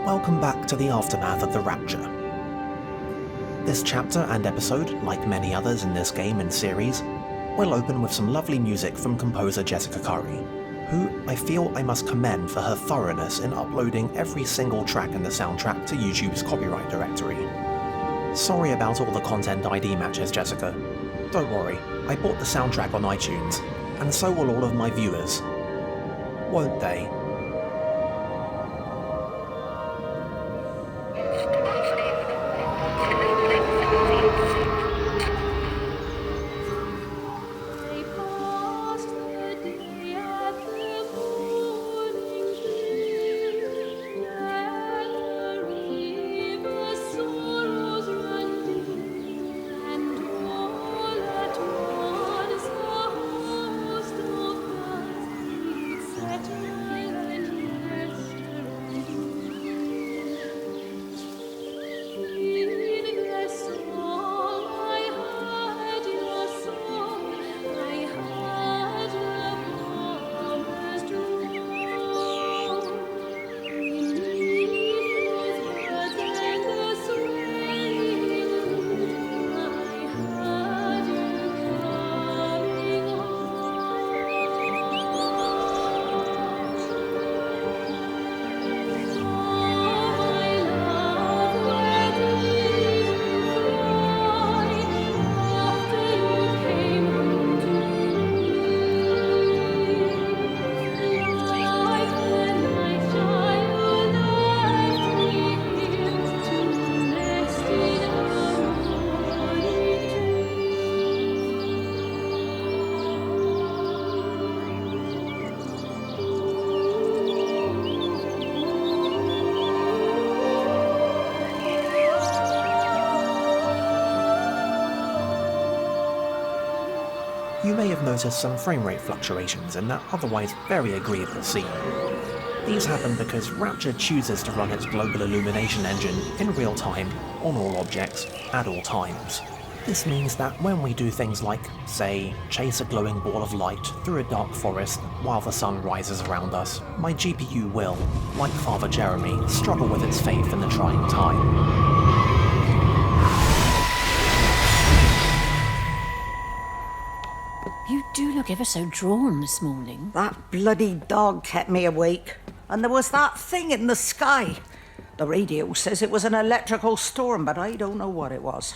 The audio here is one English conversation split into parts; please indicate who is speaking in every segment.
Speaker 1: Welcome back to the aftermath of the Rapture. This chapter and episode, like many others in this game and series, will open with some lovely music from composer Jessica Curry, who I feel I must commend for her thoroughness in uploading every single track in the soundtrack to YouTube's copyright directory. Sorry about all the content ID matches, Jessica. Don't worry, I bought the soundtrack on iTunes, and so will all of my viewers. Won't they? You may have noticed some frame rate fluctuations in that otherwise very agreeable scene. These happen because Rapture chooses to run its global illumination engine in real time on all objects at all times. This means that when we do things like, say, chase a glowing ball of light through a dark forest while the sun rises around us, my GPU will, like Father Jeremy, struggle with its faith in the trying time.
Speaker 2: You do look ever so drawn this morning.
Speaker 3: That bloody dog kept me awake. And there was that thing in the sky. The radio says it was an electrical storm, but I don't know what it was.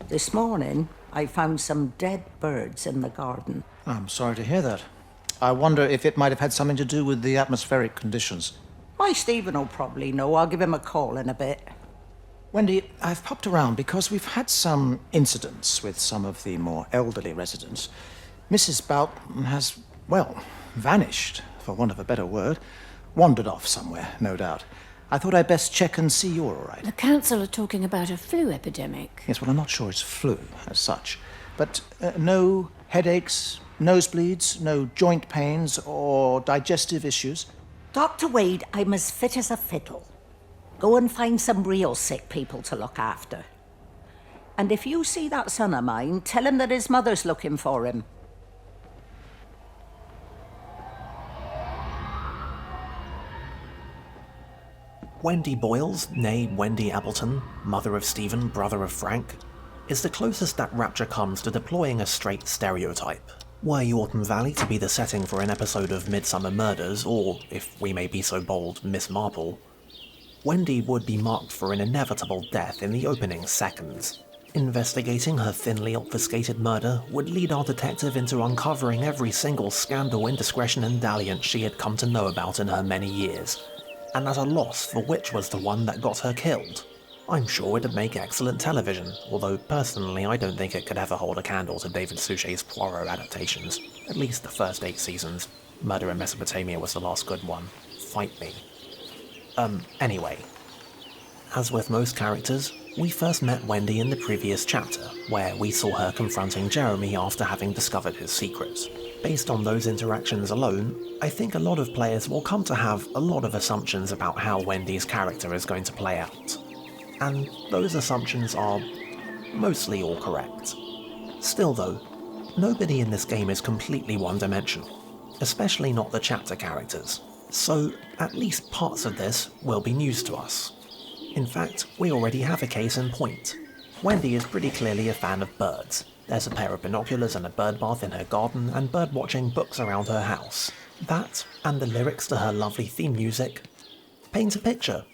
Speaker 3: This morning, I found some dead birds in the garden.
Speaker 4: I'm sorry to hear that. I wonder if it might have had something to do with the atmospheric conditions.
Speaker 3: Why, Stephen will probably know. I'll give him a call in a bit.
Speaker 4: Wendy, I've popped around because we've had some incidents with some of the more elderly residents. Mrs. Bout has, well, vanished, for want of a better word. Wandered off somewhere, no doubt. I thought I'd best check and see you're all right.
Speaker 2: The council are talking about a flu epidemic.
Speaker 4: Yes, well, I'm not sure it's flu as such. But no headaches, nosebleeds, no joint pains or digestive issues?
Speaker 3: Dr. Wade, I'm as fit as a fiddle. Go and find some real sick people to look after. And if you see that son of mine, tell him that his mother's looking for him.
Speaker 1: Wendy Boyles, née Wendy Appleton, mother of Stephen, brother of Frank, is the closest that Rapture comes to deploying a straight stereotype. Were Autumn Valley to be the setting for an episode of Midsummer Murders, or, if we may be so bold, Miss Marple, Wendy would be marked for an inevitable death in the opening seconds. Investigating her thinly obfuscated murder would lead our detective into uncovering every single scandal, indiscretion and dalliance she had come to know about in her many years, and at a loss for which was the one that got her killed. I'm sure it'd make excellent television, although personally I don't think it could ever hold a candle to David Suchet's Poirot adaptations, at least the first 8 seasons. Murder in Mesopotamia was the last good one. Fight me. Anyway. As with most characters, we first met Wendy in the previous chapter, where we saw her confronting Jeremy after having discovered his secrets. Based on those interactions alone, I think a lot of players will come to have a lot of assumptions about how Wendy's character is going to play out. And those assumptions are mostly all correct. Still though, nobody in this game is completely one-dimensional, especially not the chapter characters. So at least parts of this will be news to us. In fact, we already have a case in point. Wendy is pretty clearly a fan of birds. There's a pair of binoculars and a bird bath in her garden and bird-watching books around her house. That, and the lyrics to her lovely theme music, paint a picture.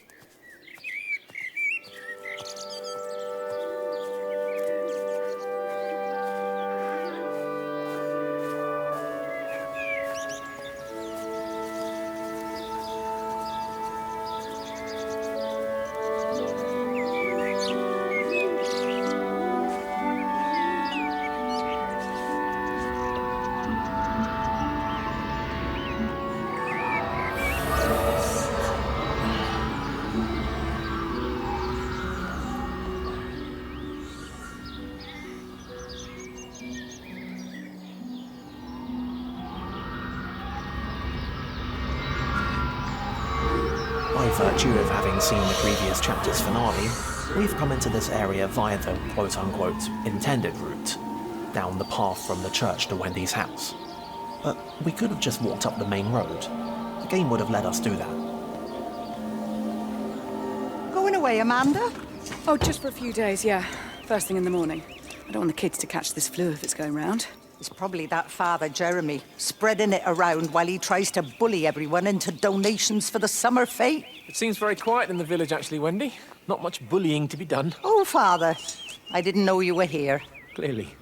Speaker 1: By virtue of having seen the previous chapter's finale, we've come into this area via the quote-unquote intended route, down the path from the church to Wendy's house. But we could have just walked up the main road. The game would have let us do that.
Speaker 3: Going away, Amanda?
Speaker 5: Oh, just for a few days, yeah. First thing in the morning. I don't want the kids to catch this flu if it's going round.
Speaker 3: It's probably that father, Jeremy, spreading it around while he tries to bully everyone into donations for the summer fete.
Speaker 6: It seems very quiet in the village, actually, Wendy. Not much bullying to be done.
Speaker 3: Oh, Father, I didn't know you were here.
Speaker 6: Clearly.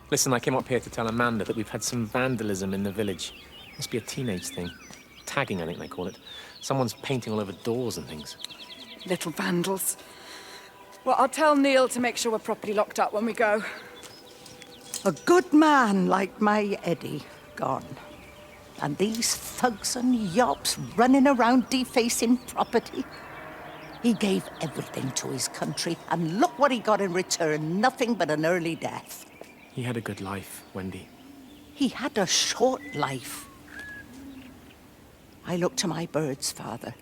Speaker 6: Listen, I came up here to tell Amanda that we've had some vandalism in the village. Must be a teenage thing. Tagging, I think they call it. Someone's painting all over doors and things.
Speaker 5: Little vandals. Well, I'll tell Neil to make sure we're properly locked up when we go.
Speaker 3: A good man like my Eddie gone. And these thugs and yops running around defacing property. He gave everything to his country, and look what he got in return, nothing but an early death.
Speaker 6: He had a good life, Wendy.
Speaker 3: He had a short life. I look to my birds, Father.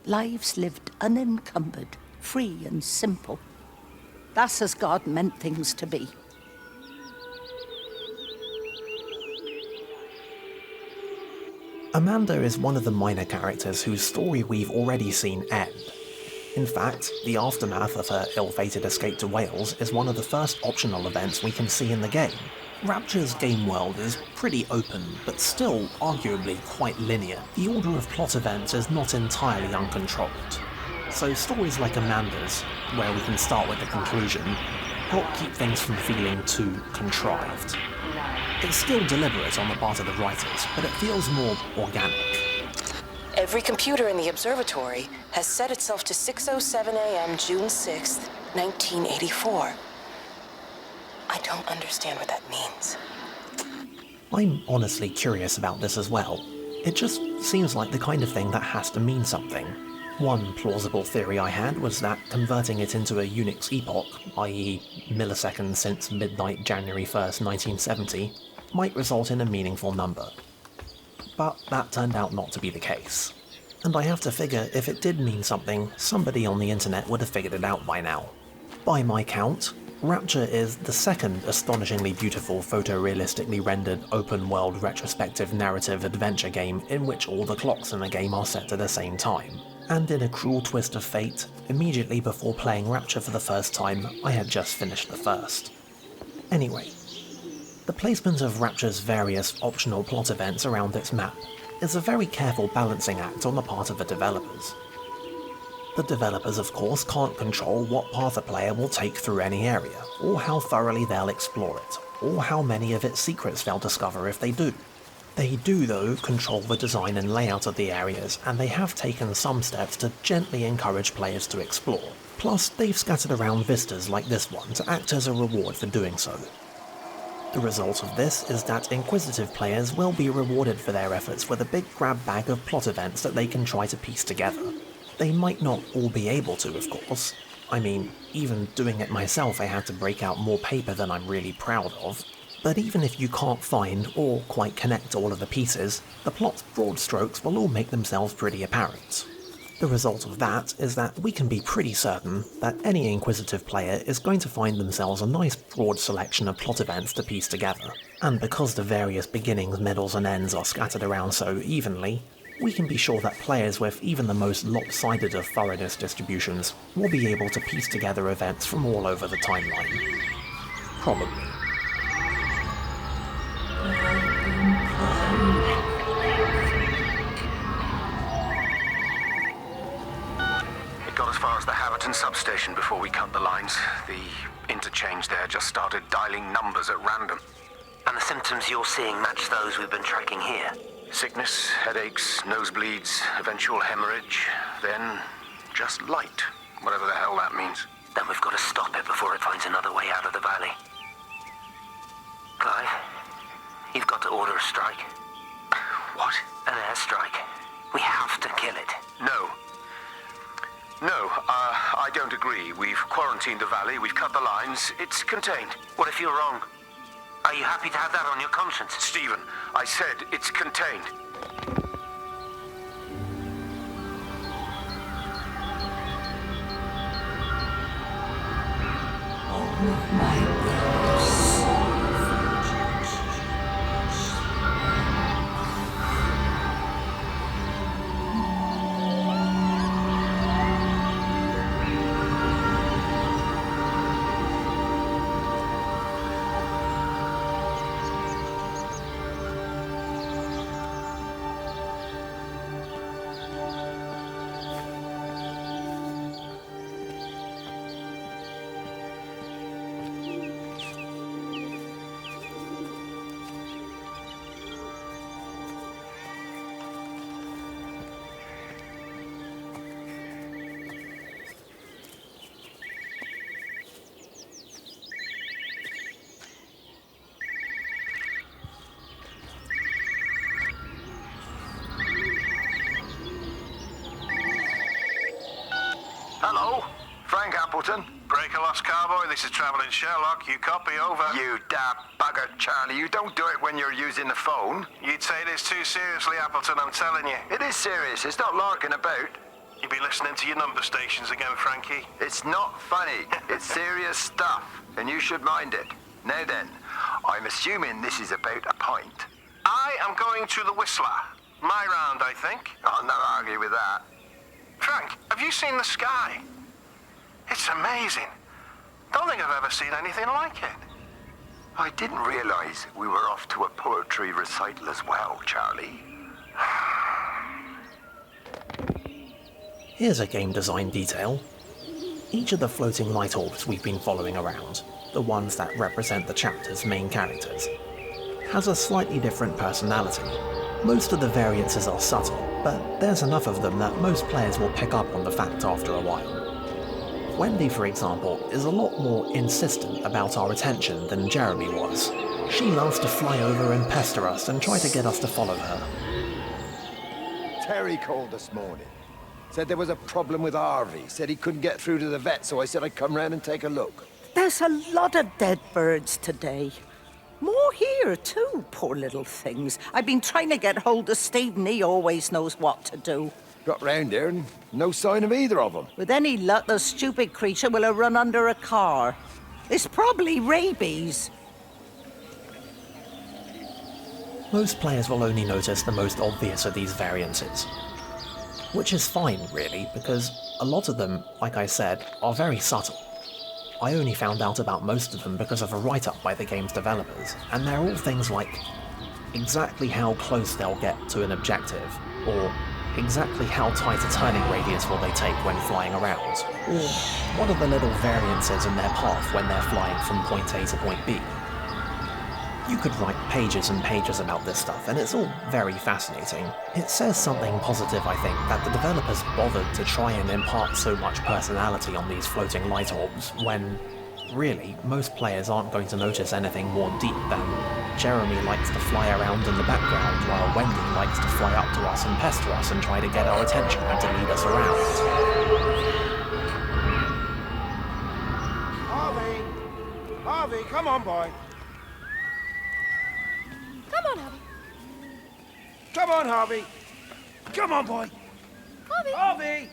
Speaker 3: Lives lived unencumbered, free and simple. That's as God meant things to be.
Speaker 1: Amanda is one of the minor characters whose story we've already seen end. In fact, the aftermath of her ill-fated escape to Wales is one of the first optional events we can see in the game. Rapture's game world is pretty open, but still arguably quite linear. The order of plot events is not entirely uncontrolled. So stories like Amanda's, where we can start with the conclusion, help keep things from feeling too contrived. It's still deliberate on the part of the writers, but it feels more organic.
Speaker 7: Every computer in the observatory has set itself to 6:07 a.m. June 6th, 1984. I don't understand what that means.
Speaker 1: I'm honestly curious about this as well. It just seems like the kind of thing that has to mean something. One plausible theory I had was that converting it into a Unix epoch, i.e. milliseconds since midnight January 1st, 1970, might result in a meaningful number. But that turned out not to be the case. And I have to figure if it did mean something, somebody on the internet would have figured it out by now. By my count, Rapture is the second astonishingly beautiful photorealistically rendered open-world retrospective narrative adventure game in which all the clocks in the game are set at the same time. And in a cruel twist of fate, immediately before playing Rapture for the first time, I had just finished the first. Anyway, the placement of Rapture's various optional plot events around its map is a very careful balancing act on the part of the developers. The developers, of course, can't control what path a player will take through any area, or how thoroughly they'll explore it, or how many of its secrets they'll discover if they do. They do, though, control the design and layout of the areas, and they have taken some steps to gently encourage players to explore. Plus, they've scattered around vistas like this one to act as a reward for doing so. The result of this is that inquisitive players will be rewarded for their efforts with a big grab bag of plot events that they can try to piece together. They might not all be able to, of course. I mean, even doing it myself, I had to break out more paper than I'm really proud of. But even if you can't find or quite connect all of the pieces, the plot's broad strokes will all make themselves pretty apparent. The result of that is that we can be pretty certain that any inquisitive player is going to find themselves a nice broad selection of plot events to piece together. And because the various beginnings, middles and ends are scattered around so evenly, we can be sure that players with even the most lopsided of thoroughness distributions will be able to piece together events from all over the timeline. Probably.
Speaker 8: It got as far as the Haverton substation before we cut the lines. The interchange there just started dialing numbers at random.
Speaker 9: And the symptoms you're seeing match those we've been tracking here?
Speaker 8: Sickness, headaches, nosebleeds, eventual hemorrhage, then just light, whatever the hell that means.
Speaker 9: Then we've got to stop it before it finds another way out of the valley. Clive, you've got to order a strike.
Speaker 8: What?
Speaker 9: An airstrike. We have to kill it.
Speaker 8: No. No, I don't agree. We've quarantined the valley, we've cut the lines, it's contained.
Speaker 9: What if you're wrong? Are you happy to have that on your conscience?
Speaker 8: Stephen, I said it's contained. Hello, Frank Appleton.
Speaker 10: Breaker Lost Cowboy, this is Travelling Sherlock. You copy, over.
Speaker 8: You daft bugger, Charlie. You don't do it when you're using the phone.
Speaker 10: You'd say this too seriously, Appleton, I'm telling you.
Speaker 8: It is serious. It's not larking about.
Speaker 10: You be listening to your number stations again, Frankie.
Speaker 8: It's not funny. It's serious stuff, and you should mind it. Now then, I'm assuming this is about a pint.
Speaker 10: I am going to the Whistler. My round, I think.
Speaker 8: I'll not argue with that.
Speaker 10: Frank, have you seen the sky? It's amazing. Don't think I've ever seen anything like it.
Speaker 8: I didn't realize we were off to a poetry recital as well, Charlie.
Speaker 1: Here's a game design detail. Each of the floating light orbs we've been following around, the ones that represent the chapter's main characters, has a slightly different personality. Most of the variances are subtle, but there's enough of them that most players will pick up on the fact after a while. Wendy, for example, is a lot more insistent about our attention than Jeremy was. She loves to fly over and pester us and try to get us to follow her.
Speaker 11: Terry called this morning. Said there was a problem with Harvey. Said he couldn't get through to the vet, so I said I'd come round and take a look.
Speaker 3: There's a lot of dead birds today. More here, too, poor little things. I've been trying to get hold of Stephen. He always knows what to do.
Speaker 11: Got round here and no sign of either of them.
Speaker 3: With any luck, the stupid creature will have run under a car. It's probably rabies.
Speaker 1: Most players will only notice the most obvious of these variances. Which is fine, really, because a lot of them, like I said, are very subtle. I only found out about most of them because of a write-up by the game's developers, and they're all things like exactly how close they'll get to an objective, or exactly how tight a turning radius will they take when flying around, or what are the little variances in their path when they're flying from point A to point B. You could write pages and pages about this stuff, and it's all very fascinating. It says something positive, I think, that the developers bothered to try and impart so much personality on these floating light orbs, when, really, most players aren't going to notice anything more deep than Jeremy likes to fly around in the background while Wendy likes to fly up to us and pester us and try to get our attention and to lead us around.
Speaker 11: Harvey, come on, boy.
Speaker 12: Come on, Harvey.
Speaker 11: Come on, Harvey. Come on, boy.
Speaker 12: Harvey.
Speaker 11: Harvey!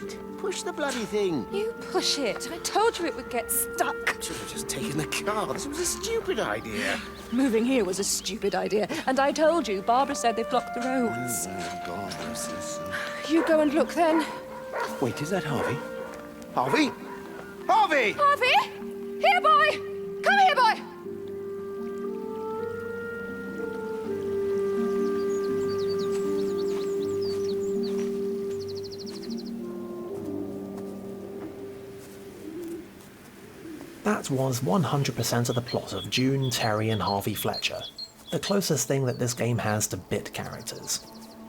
Speaker 11: it. Push the bloody thing.
Speaker 12: You push it. I told you it would get stuck.
Speaker 11: Should have just taken the car. This was a stupid idea.
Speaker 12: Moving here was a stupid idea. And I told you, Barbara said they've blocked the roads.
Speaker 11: Oh, God, this.
Speaker 12: You go and look then.
Speaker 11: Wait, is that Harvey? Harvey? Harvey!
Speaker 12: Harvey! Here, boy! Come here, boy!
Speaker 1: That was 100% of the plot of June, Terry and Harvey Fletcher, the closest thing that this game has to bit characters.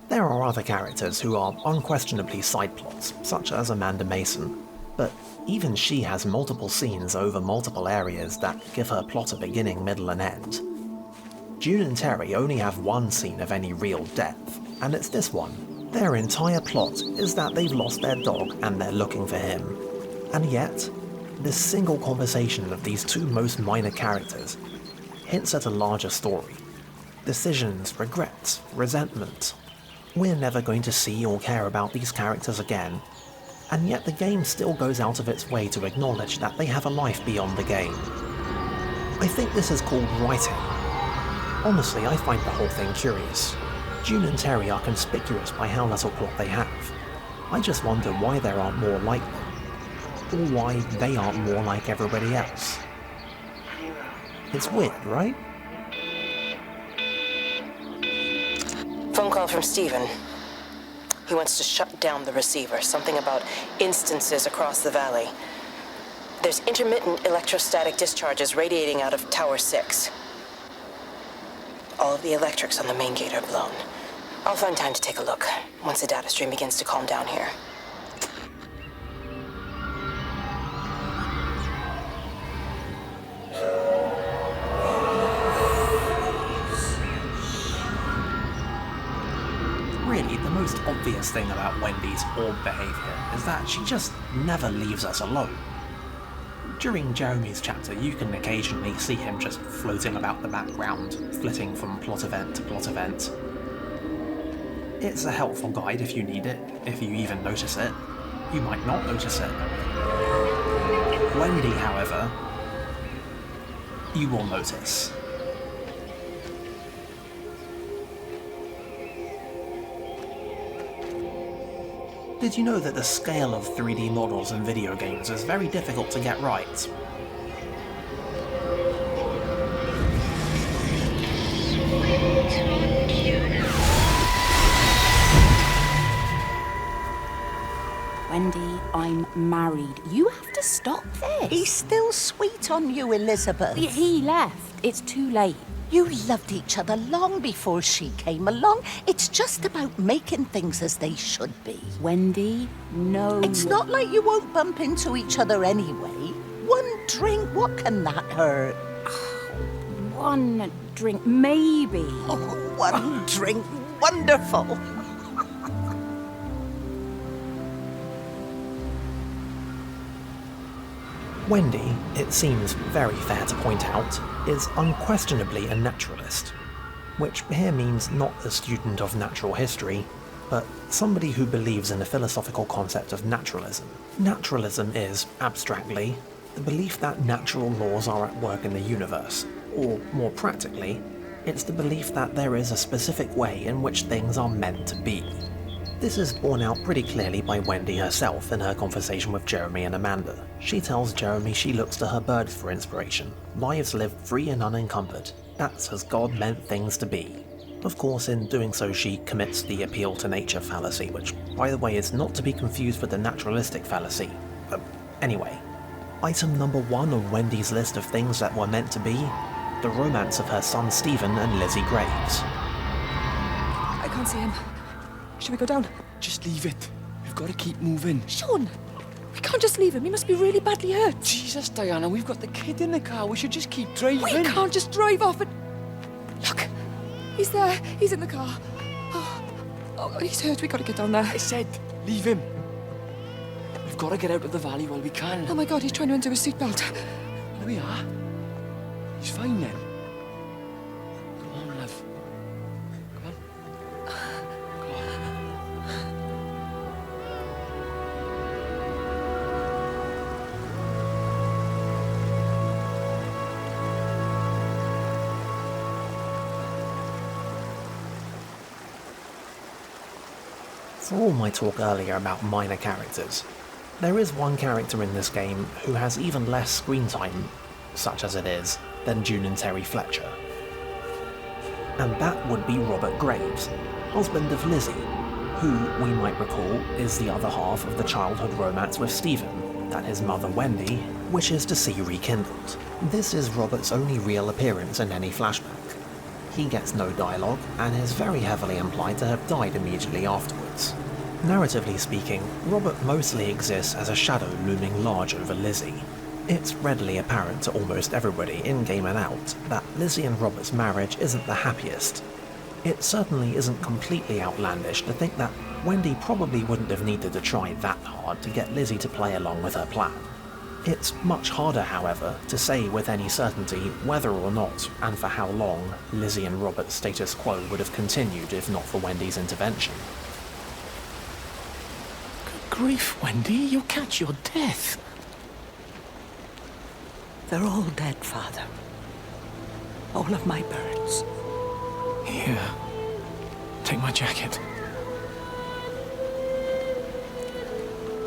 Speaker 1: There are other characters who are unquestionably side plots, such as Amanda Mason, but even she has multiple scenes over multiple areas that give her plot a beginning, middle and end. June and Terry only have one scene of any real depth, and it's this one. Their entire plot is that they've lost their dog and they're looking for him. And yet, this single conversation of these two most minor characters hints at a larger story. Decisions, regrets, resentment. We're never going to see or care about these characters again, and yet the game still goes out of its way to acknowledge that they have a life beyond the game. I think this is called writing. Honestly, I find the whole thing curious. June and Terry are conspicuous by how little plot they have. I just wonder why there aren't more like them. Or why they aren't more like everybody else. It's weird, right?
Speaker 7: Phone call from Stephen. He wants to shut down the receiver. Something about instances across the valley. There's intermittent electrostatic discharges radiating out of Tower 6. All of the electrics on the main gate are blown. I'll find time to take a look once the data stream begins to calm down here.
Speaker 1: Really, the most obvious thing about Wendy's orb behaviour is that she just never leaves us alone. During Jeremy's chapter, you can occasionally see him just floating about the background, flitting from plot event to plot event. It's a helpful guide if you need it, if you even notice it. You might not notice it. Wendy, however, you will notice. Did you know that the scale of 3D models in video games is very difficult to get right?
Speaker 3: Wendy, I'm married. You have to stop this. He's still sweet on you, Elizabeth. He left. It's too late. You loved each other long before she came along. It's just about making things as they should be. Wendy, no. It's not like you won't bump into each other anyway. One drink, what can that hurt?
Speaker 2: One drink, maybe.
Speaker 3: Oh, one drink, wonderful.
Speaker 1: Wendy, it seems very fair to point out, is unquestionably a naturalist, which here means not a student of natural history, but somebody who believes in a philosophical concept of naturalism. Naturalism is, abstractly, the belief that natural laws are at work in the universe, or more practically, it's the belief that there is a specific way in which things are meant to be. This is borne out pretty clearly by Wendy herself in her conversation with Jeremy and Amanda. She tells Jeremy she looks to her birds for inspiration, lives lived free and unencumbered. That's as God meant things to be. Of course, in doing so she commits the appeal to nature fallacy, which, by the way, is not to be confused with the naturalistic fallacy. Anyway, item number 1 on Wendy's list of things that were meant to be, the romance of her son Stephen and Lizzie Graves.
Speaker 5: I can't see him. Should we go down?
Speaker 13: Just leave it. We've got to keep moving.
Speaker 5: Sean, we can't just leave him. He must be really badly hurt.
Speaker 13: Jesus, Diana, we've got the kid in the car. We should just keep driving.
Speaker 5: We can't just drive off and... Look, he's there. He's in the car. Oh, he's hurt. We got to get down there.
Speaker 13: I said, leave him. We've got to get out of the valley while we can.
Speaker 5: Oh my God, he's trying to undo his seatbelt.
Speaker 13: Here we are. He's fine then. Come on, love. Come on.
Speaker 1: For all my talk earlier about minor characters, there is one character in this game who has even less screen time, such as it is, than June and Terry Fletcher. And that would be Robert Graves, husband of Lizzie, who, we might recall, is the other half of the childhood romance with Stephen that his mother Wendy wishes to see rekindled. This is Robert's only real appearance in any flashback. He gets no dialogue and is very heavily implied to have died immediately afterwards. Narratively speaking, Robert mostly exists as a shadow looming large over Lizzie. It's readily apparent to almost everybody in-game and out that Lizzie and Robert's marriage isn't the happiest. It certainly isn't completely outlandish to think that Wendy probably wouldn't have needed to try that hard to get Lizzie to play along with her plan. It's much harder, however, to say with any certainty whether or not, and for how long, Lizzie and Robert's status quo would have continued if not for Wendy's intervention.
Speaker 6: Good grief, Wendy, you'll catch your death.
Speaker 3: They're all dead, Father. All of my birds.
Speaker 6: Here, take my jacket.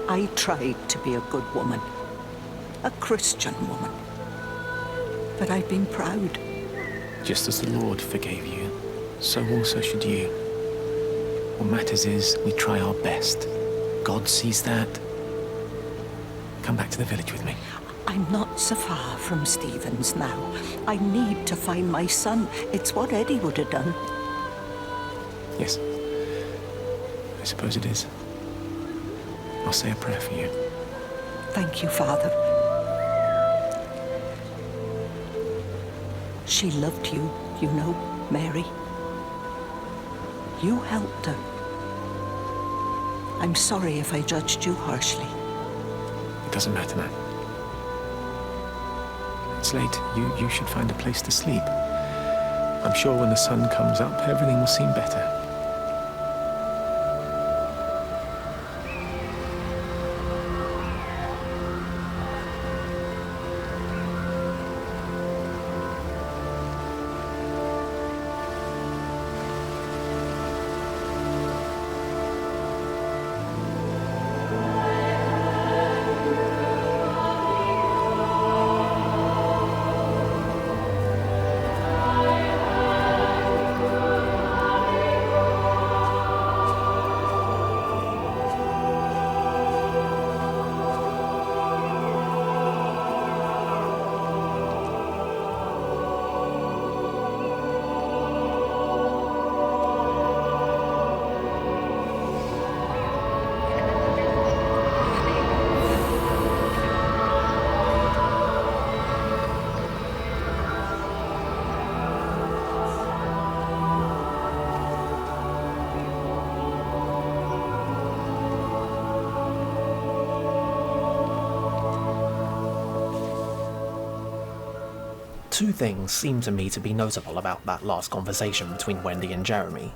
Speaker 3: I tried to be a good woman. A Christian woman. But I've been proud.
Speaker 6: Just as the Lord forgave you, so also should you. What matters is we try our best. God sees that. Come back to the village with me.
Speaker 3: I'm not so far from Stephen's now. I need to find my son. It's what Eddie would have done.
Speaker 6: Yes. I suppose it is. I'll say a prayer for you.
Speaker 3: Thank you, Father. She loved you, you know, Mary. You helped her. I'm sorry if I judged you harshly.
Speaker 6: It doesn't matter now. It's late. You should find a place to sleep. I'm sure when the sun comes up, everything will seem better.
Speaker 1: Two things seem to me to be notable about that last conversation between Wendy and Jeremy.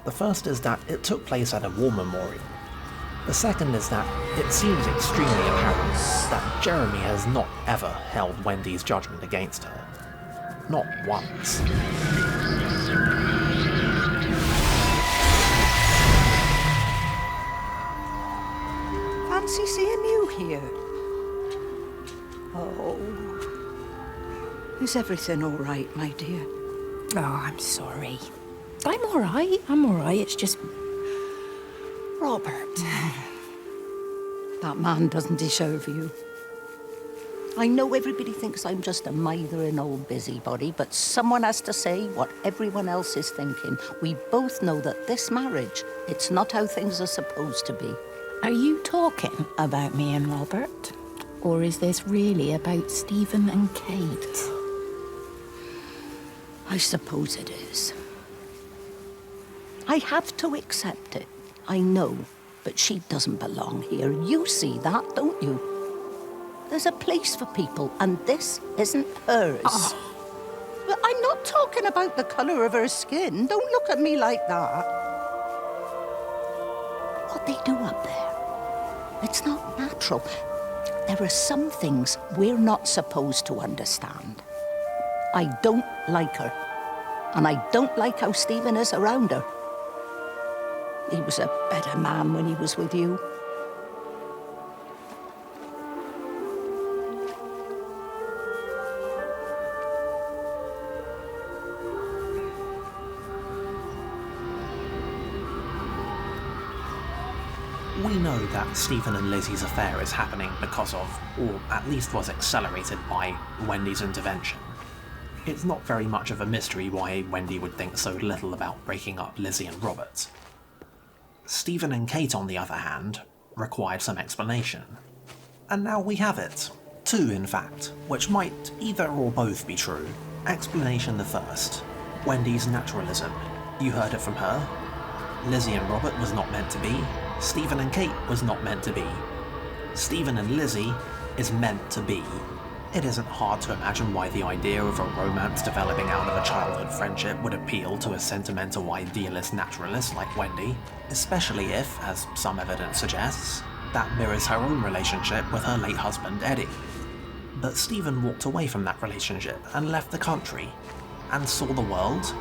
Speaker 1: The first is that it took place at a war memorial. The second is that it seems extremely apparent that Jeremy has not ever held Wendy's judgment against her. Not once.
Speaker 3: Fancy seeing you here. Oh. Is everything all right, my dear?
Speaker 2: Oh, I'm sorry. I'm all right. It's just... Robert.
Speaker 3: That man doesn't deserve you. I know everybody thinks I'm just a mithering old busybody, but someone has to say what everyone else is thinking. We both know that this marriage, it's not how things are supposed to be.
Speaker 2: Are you talking about me and Robert? Or is this really about Stephen and Kate?
Speaker 3: I suppose it is. I have to accept it. I know, but she doesn't belong here. You see that, don't you? There's a place for people, and this isn't hers.
Speaker 2: Oh.
Speaker 3: Well, I'm not talking about the colour of her skin. Don't look at me like that. What they do up there, it's not natural. There are some things we're not supposed to understand. I don't like her, and I don't like how Stephen is around her. He was a better man when he was with you.
Speaker 1: We know that Stephen and Lizzie's affair is happening because of, or at least was accelerated by, Wendy's intervention. It's not very much of a mystery why Wendy would think so little about breaking up Lizzie and Robert. Stephen and Kate, on the other hand, required some explanation. And now we have it. Two, in fact, which might either or both be true. Explanation the first. Wendy's naturalism. You heard it from her. Lizzie and Robert was not meant to be. Stephen and Kate was not meant to be. Stephen and Lizzie is meant to be. It isn't hard to imagine why the idea of a romance developing out of a childhood friendship would appeal to a sentimental idealist naturalist like Wendy, especially if, as some evidence suggests, that mirrors her own relationship with her late husband Eddie. But Stephen walked away from that relationship and left the country, and saw the world,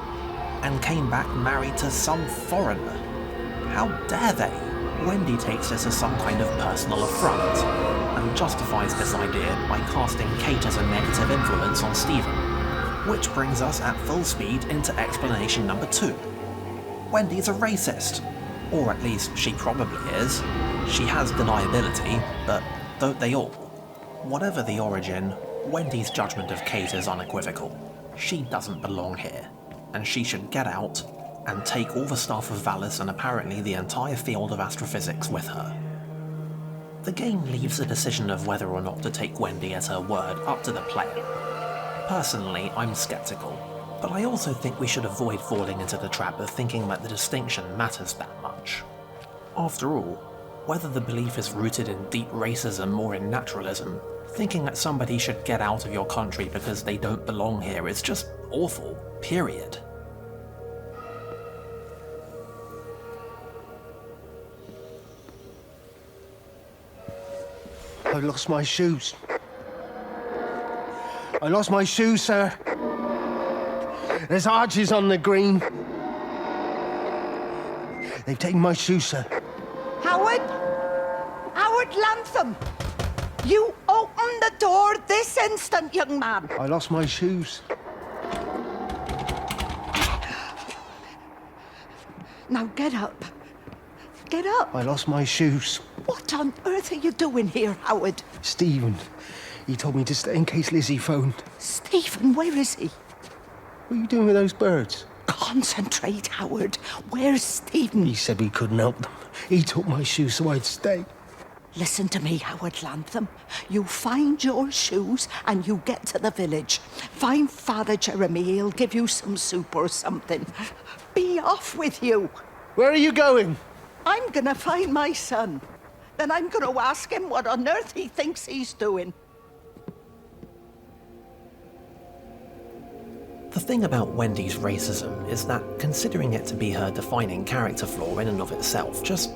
Speaker 1: and came back married to some foreigner. How dare they? Wendy takes this as some kind of personal affront, and justifies this idea by casting Kate as a negative influence on Stephen. Which brings us at full speed into explanation number 2. Wendy's a racist. Or at least she probably is. She has deniability, but don't they all? Whatever the origin, Wendy's judgment of Kate is unequivocal. She doesn't belong here, and she should get out and take all the staff of Valis and apparently the entire field of astrophysics with her. The game leaves the decision of whether or not to take Wendy at her word up to the player. Personally, I'm skeptical, but I also think we should avoid falling into the trap of thinking that the distinction matters that much. After all, whether the belief is rooted in deep racism or in naturalism, thinking that somebody should get out of your country because they don't belong here is just awful, period.
Speaker 11: I lost my shoes. I lost my shoes, sir. There's arches on the green. They've taken my shoes, sir.
Speaker 3: Howard! Howard Lantham! You open the door this instant, young man.
Speaker 11: I lost my shoes.
Speaker 3: Now get up. Get up.
Speaker 11: I lost my shoes.
Speaker 3: What on earth are you doing here, Howard?
Speaker 11: Stephen. He told me to stay in case Lizzie phoned.
Speaker 3: Stephen, where is he?
Speaker 11: What are you doing with those birds?
Speaker 3: Concentrate, Howard. Where's Stephen?
Speaker 11: He said we couldn't help them. He took my shoes so I'd stay.
Speaker 3: Listen to me, Howard Lantham. You find your shoes and you get to the village. Find Father Jeremy. He'll give you some soup or something. Be off with you.
Speaker 11: Where are you going?
Speaker 3: I'm gonna find my son. Then I'm gonna ask him what on earth he thinks he's doing.
Speaker 1: The thing about Wendy's racism is that considering it to be her defining character flaw in and of itself just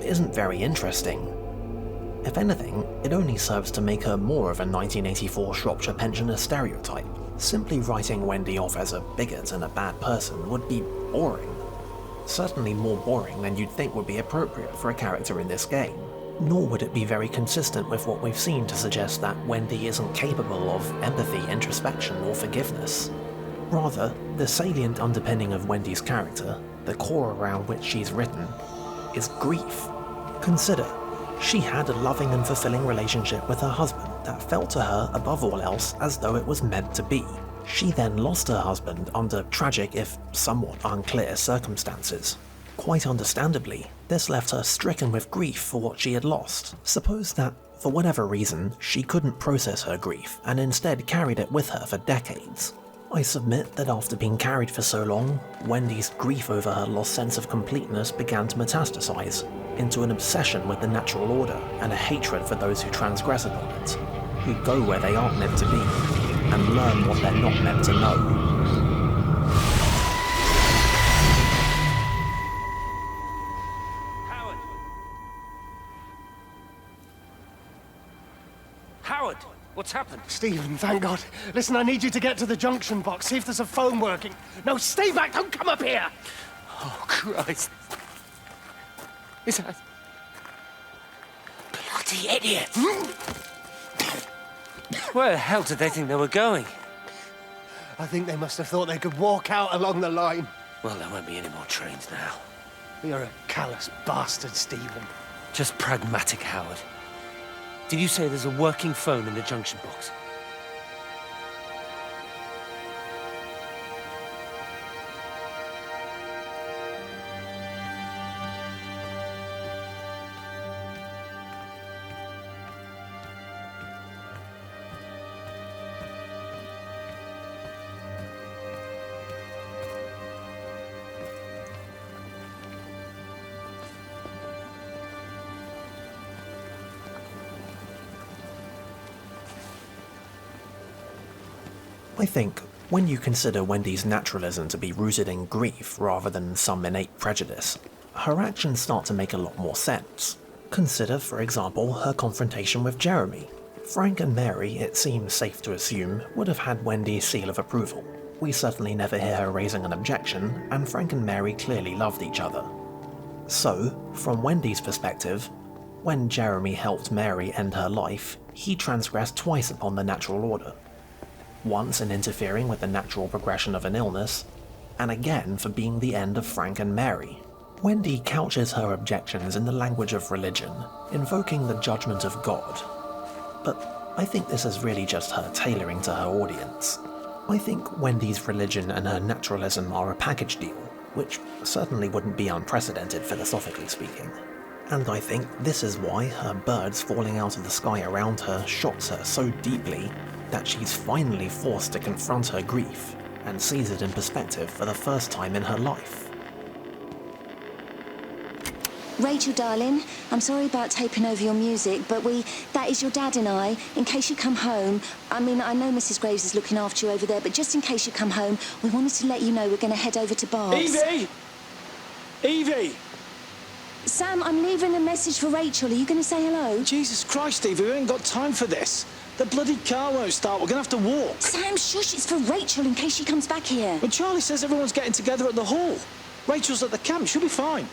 Speaker 1: isn't very interesting. If anything, it only serves to make her more of a 1984 Shropshire pensioner stereotype. Simply writing Wendy off as a bigot and a bad person would be boring. Certainly more boring than you'd think would be appropriate for a character in this game. Nor would it be very consistent with what we've seen to suggest that Wendy isn't capable of empathy, introspection, or forgiveness. Rather, the salient underpinning of Wendy's character, the core around which she's written, is grief. Consider, she had a loving and fulfilling relationship with her husband that felt to her, above all else, as though it was meant to be. She then lost her husband under tragic, if somewhat unclear, circumstances. Quite understandably, this left her stricken with grief for what she had lost. Suppose that, for whatever reason, she couldn't process her grief and instead carried it with her for decades. I submit that after being carried for so long, Wendy's grief over her lost sense of completeness began to metastasize into an obsession with the natural order and a hatred for those who transgress upon it, who go where they aren't meant to be, and learn what they're not meant to know.
Speaker 13: Howard, what's happened?
Speaker 11: Stephen, thank God. Listen, I need you to get to the junction box, see if there's a phone working. No, stay back, don't come up here! Oh, Christ.
Speaker 13: Is that...
Speaker 9: Bloody idiot! Where the hell did they think they were going?
Speaker 10: I think they must have thought they could walk out along the line.
Speaker 9: Well, there won't be any more trains now.
Speaker 10: You're a callous bastard, Stephen.
Speaker 9: Just pragmatic, Howard. Did you say there's a working phone in the junction box?
Speaker 1: I think, when you consider Wendy's naturalism to be rooted in grief rather than some innate prejudice, her actions start to make a lot more sense. Consider, for example, her confrontation with Jeremy. Frank and Mary, it seems safe to assume, would have had Wendy's seal of approval. We certainly never hear her raising an objection, and Frank and Mary clearly loved each other. So, from Wendy's perspective, when Jeremy helped Mary end her life, he transgressed twice upon the natural order. Once in interfering with the natural progression of an illness, and again for being the end of Frank and Mary. Wendy couches her objections in the language of religion, invoking the judgment of God. But I think this is really just her tailoring to her audience. I think Wendy's religion and her naturalism are a package deal, which certainly wouldn't be unprecedented philosophically speaking. And I think this is why her birds falling out of the sky around her shocks her so deeply that she's finally forced to confront her grief and sees it in perspective for the first time in her life.
Speaker 14: Rachel, darling, I'm sorry about taping over your music, but that is your dad and I. In case you come home, I know Mrs. Graves is looking after you over there, but just in case you come home, we wanted to let you know we're going to head over to Barb's.
Speaker 4: Evie! Evie!
Speaker 14: Sam, I'm leaving a message for Rachel. Are you going to say hello?
Speaker 4: Jesus Christ, Evie, we ain't got time for this. The bloody car won't start. We're going to have to walk.
Speaker 14: Sam, shush, it's for Rachel in case she comes back here.
Speaker 4: But Charlie says everyone's getting together at the hall. Rachel's at the camp. She'll be fine.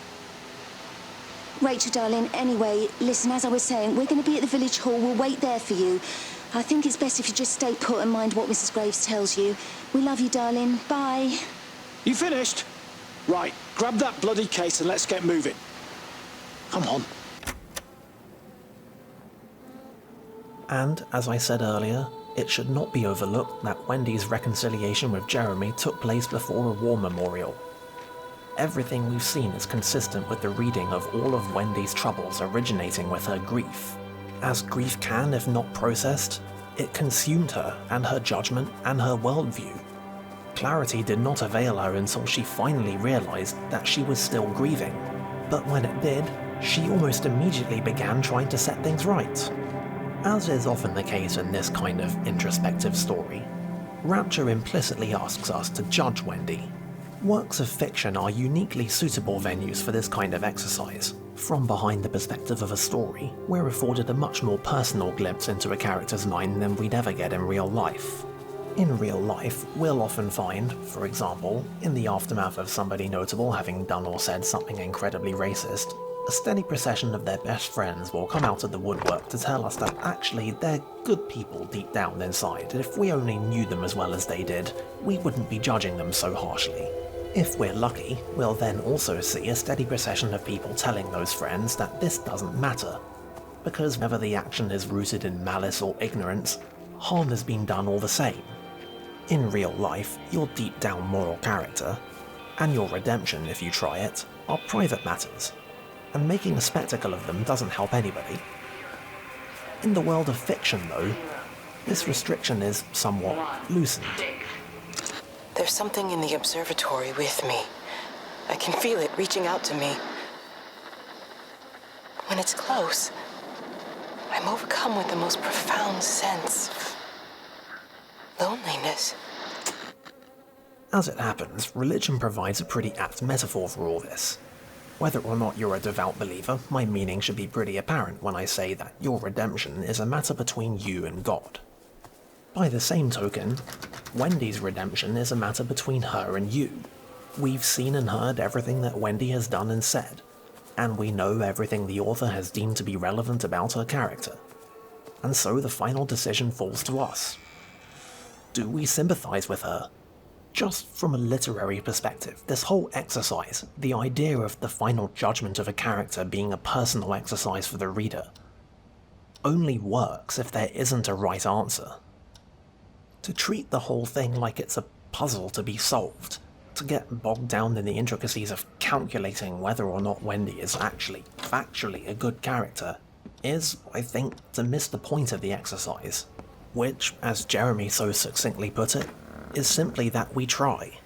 Speaker 14: Rachel, darling, anyway, listen, as I was saying, we're going to be at the village hall. We'll wait there for you. I think it's best if you just stay put and mind what Mrs. Graves tells you. We love you, darling. Bye.
Speaker 4: You finished? Right, grab that bloody case and let's get moving. Come on.
Speaker 1: And, as I said earlier, it should not be overlooked that Wendy's reconciliation with Jeremy took place before a war memorial. Everything we've seen is consistent with the reading of all of Wendy's troubles originating with her grief. As grief can, if not processed, it consumed her and her judgment and her worldview. Clarity did not avail her until she finally realized that she was still grieving. But when it did, she almost immediately began trying to set things right. As is often the case in this kind of introspective story, Rapture implicitly asks us to judge Wendy. Works of fiction are uniquely suitable venues for this kind of exercise. From behind the perspective of a story, we're afforded a much more personal glimpse into a character's mind than we'd ever get in real life. In real life, we'll often find, for example, in the aftermath of somebody notable having done or said something incredibly racist, a steady procession of their best friends will come out of the woodwork to tell us that actually they're good people deep down inside, and if we only knew them as well as they did, we wouldn't be judging them so harshly. If we're lucky, we'll then also see a steady procession of people telling those friends that this doesn't matter, because whether the action is rooted in malice or ignorance, harm has been done all the same. In real life, your deep down moral character, and your redemption if you try it, are private matters, and making a spectacle of them doesn't help anybody. In the world of fiction, though, this restriction is somewhat loosened.
Speaker 7: There's something in the observatory with me. I can feel it reaching out to me. When it's close, I'm overcome with the most profound sense of loneliness.
Speaker 1: As it happens, religion provides a pretty apt metaphor for all this. Whether or not you're a devout believer, my meaning should be pretty apparent when I say that your redemption is a matter between you and God. By the same token, Wendy's redemption is a matter between her and you. We've seen and heard everything that Wendy has done and said. and we know everything the author has deemed to be relevant about her character. And so the final decision falls to us. Do we sympathise with her? Just from a literary perspective, this whole exercise, the idea of the final judgment of a character being a personal exercise for the reader, only works if there isn't a right answer. To treat the whole thing like it's a puzzle to be solved, to get bogged down in the intricacies of calculating whether or not Wendy is actually, factually a good character, is, I think, to miss the point of the exercise, which, as Jeremy so succinctly put it, is simply that we try,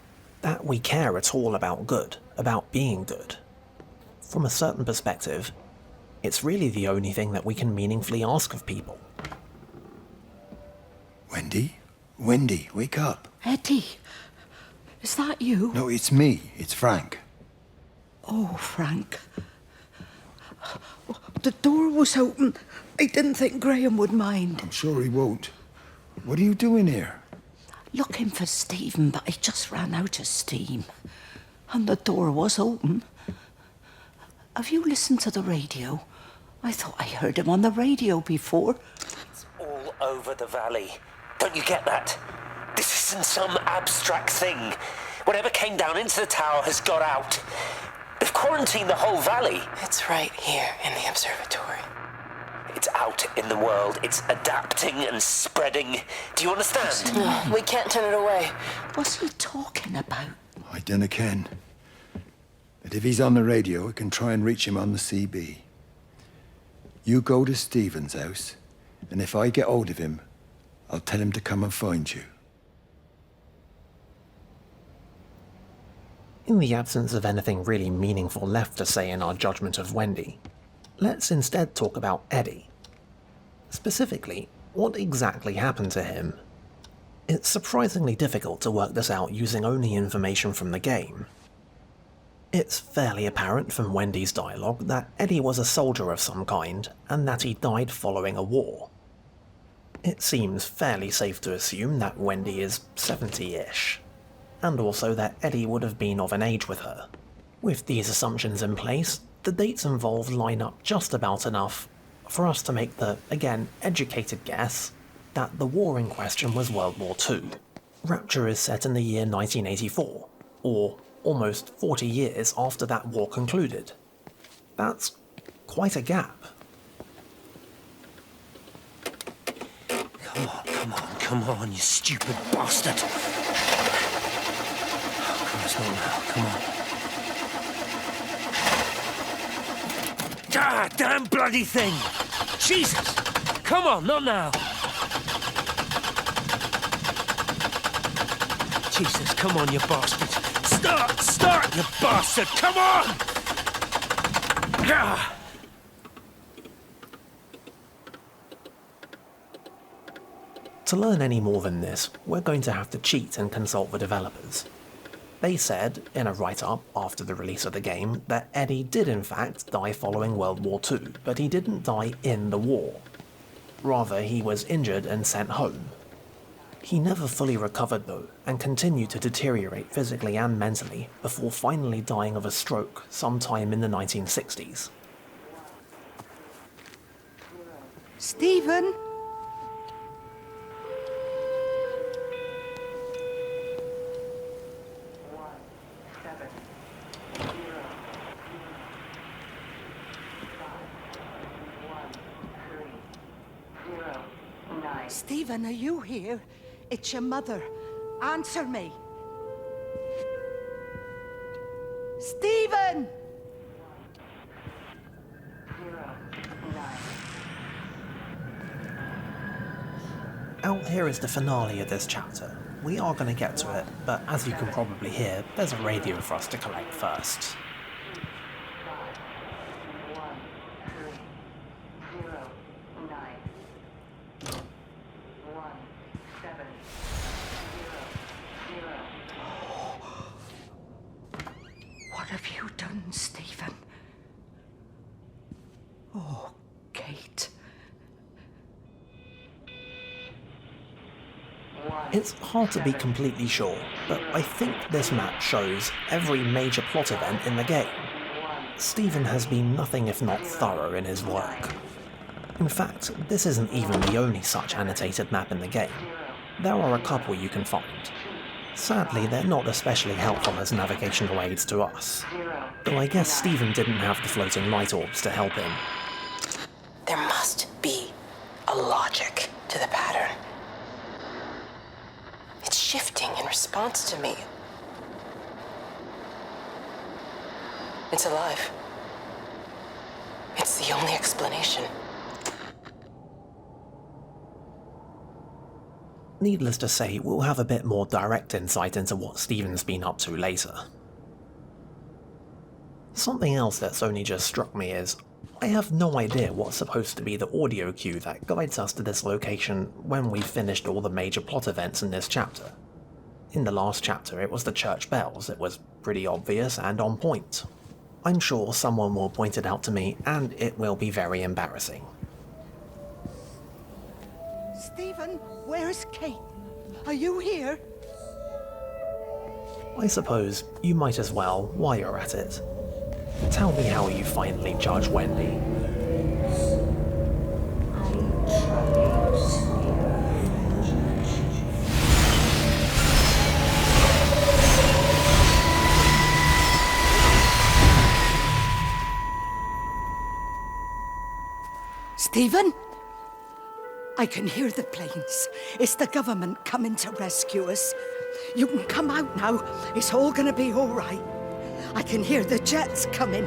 Speaker 1: that we care at all about good, about being good. From a certain perspective, it's really the only thing that we can meaningfully ask of people.
Speaker 11: Wendy? Wendy, wake up.
Speaker 3: Eddie, is that you?
Speaker 11: No, it's me. It's Frank.
Speaker 3: Oh, Frank. The door was open. I didn't think Graham would mind.
Speaker 11: I'm sure he won't. What are you doing here?
Speaker 3: Looking for Stephen, but I just ran out of steam. And the door was open. Have you listened to the radio? I thought I heard him on the radio before.
Speaker 9: It's all over the valley. Don't you get that? This isn't some abstract thing. Whatever came down into the tower has got out. They've quarantined the whole valley.
Speaker 7: It's right here in the observatory.
Speaker 9: It's out in the world. It's adapting and spreading. Do you understand?
Speaker 7: No, we can't turn it away.
Speaker 3: What's he talking about?
Speaker 11: I dunno ken. But if he's on the radio, I can try and reach him on the CB. You go to Stephen's house, and if I get hold of him, I'll tell him to come and find you.
Speaker 1: In the absence of anything really meaningful left to say in our judgment of Wendy, let's instead talk about Eddie. Specifically, what exactly happened to him? It's surprisingly difficult to work this out using only information from the game. It's fairly apparent from Wendy's dialogue that Eddie was a soldier of some kind, and that he died following a war. It seems fairly safe to assume that Wendy is 70-ish, and also that Eddie would have been of an age with her. With these assumptions in place, the dates involved line up just about enough for us to make the, again, educated guess that the war in question was World War II. Rapture is set in the year 1984, or almost 40 years after that war concluded. That's quite a gap.
Speaker 9: Come on, you stupid bastard. Come on, not now. Come on. Ah, damn bloody thing! Jesus! Come on, not now! Jesus, come on, you bastard! Start, you bastard! Come on! Ah!
Speaker 1: To learn any more than this, we're going to have to cheat and consult the developers. They said, in a write-up after the release of the game, that Eddie did in fact die following World War II, but he didn't die in the war. Rather, he was injured and sent home. He never fully recovered though, and continued to deteriorate physically and mentally before finally dying of a stroke sometime in the 1960s.
Speaker 3: Stephen? Stephen, are you here? It's your mother. Answer me. Stephen!
Speaker 1: Out here is the finale of this chapter. We are going to get to it, but as you can probably hear, there's a radio for us to collect first.
Speaker 3: What have you done, Stephen? Oh, Kate.
Speaker 1: It's hard to be completely sure, but I think this map shows every major plot event in the game. Stephen has been nothing if not thorough in his work. In fact, this isn't even the only such annotated map in the game. There are a couple you can find. Sadly, they're not especially helpful as navigational aids to us, though I guess Stephen didn't have the floating light orbs to help him.
Speaker 7: There must be a logic to the pattern. It's shifting in response to me. It's alive. It's the only explanation.
Speaker 1: Needless to say, we'll have a bit more direct insight into what Stephen's been up to later. Something else that's only just struck me is, I have no idea what's supposed to be the audio cue that guides us to this location when we've finished all the major plot events in this chapter. In the last chapter it was the church bells, it was pretty obvious and on point. I'm sure someone will point it out to me, and it will be very embarrassing.
Speaker 3: Stephen, where's Kate? Are you here?
Speaker 1: I suppose you might as well, while you're at it. Tell me how you finally judge Wendy.
Speaker 3: Stephen? I can hear the planes. It's the government coming to rescue us. You can come out now. It's all gonna be all right. I can hear the jets coming.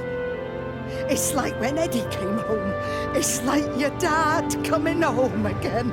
Speaker 3: It's like when Eddie came home. It's like your dad coming home again.